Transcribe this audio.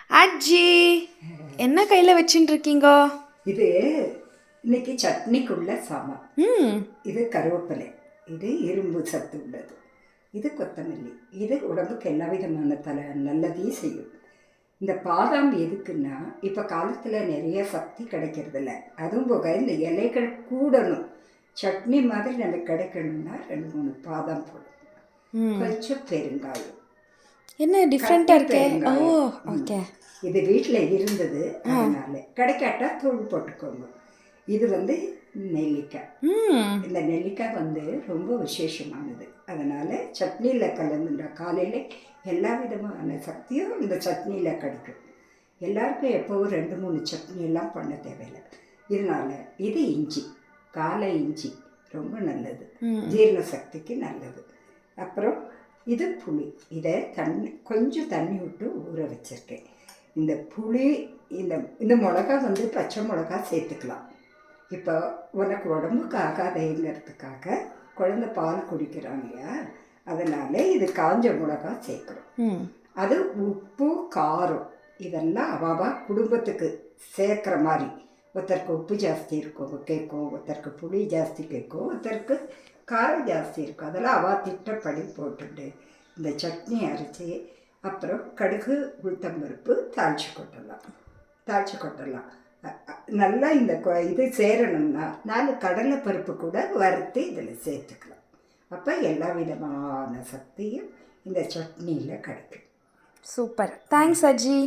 அஜி என்ன கையில் வச்சுட்டு இருக்கீங்க? இது இன்னைக்கு சட்னிக்குள்ள சாமான். ம் இது கருவேப்பிலை, இது இரும்பு சத்து உள்ளது, இது கொத்தமல்லி, இது உடம்புக்கு எல்லா விதமான நல்லதையும் செய்யும். இந்த பாதாம் எதுக்குன்னா இப்போ காலத்தில் நிறைய சக்தி கிடைக்கிறதில்ல. அதுவும் போக இந்த இலைகள் கூடணும், சட்னி மாதிரி நமக்கு கிடைக்கணும்னா 2-3 பாதாம் போடணும், கொஞ்சம் பெருங்காயம். என்ன டிஃப்ரெண்ட்டாக இருக்கே? ஓ ஓகே. இது வீட்டில் இருந்தது, அதனால கிடைக்காட்டா தூள் போட்டுக்கோங்க. இது நெல்லிக்காய். இந்த நெல்லிக்காய் ரொம்ப விசேஷமானது. அதனால் சட்னியில் கலந்துட்டா காலையில் எல்லா விதமான சக்தியும் இந்த சட்னியில் கிடைக்கும். எல்லாருக்கும் எப்போவும் 2-3 சட்னியெல்லாம் பண்ண தேவையில்லை. இதனால் இது இஞ்சி, காலை இஞ்சி ரொம்ப நல்லது, ஜீரண சக்திக்கு நல்லது. அப்புறம் இது புளி, இதை கொஞ்சம் தண்ணி விட்டு ஊற வச்சுருக்கேன். இந்த புளி, இந்த மிளகா பச்சை மிளகா சேர்த்துக்கலாம். இப்போ உனக்கு உடம்புக்கு ஆகாதேங்கிறதுக்காக குழந்தை பால் குடிக்கிறாங்க இல்லையா, அதனால் இது காஞ்ச மிளகா சேர்க்குறோம். அது உப்பு காரம் இதெல்லாம் அவாவா குடும்பத்துக்கு சேர்க்குற மாதிரி. ஒருத்தருக்கு உப்பு ஜாஸ்தி இருக்கும் கேட்கும், ஒருத்தருக்கு புளி ஜாஸ்தி கேட்கும், ஒருத்தருக்கு காரம் ஜாஸ்தி இருக்கும். அதெல்லாம் அவா திட்டப்படி போட்டுட்டு இந்த சட்னி அரைச்சி அப்புறம் கடுகு உளுத்தம்பருப்பு தாளித்து கொட்டலாம். நல்லா இந்த இது சேரணும்னா 4 கடலை பருப்பு கூட வறுத்து இதில் சேர்த்துக்கலாம். அப்போ எல்லா விதமான சக்தியும் இந்த சட்னியில் கிடைக்கும். சூப்பர், தேங்க்ஸ் அஜி.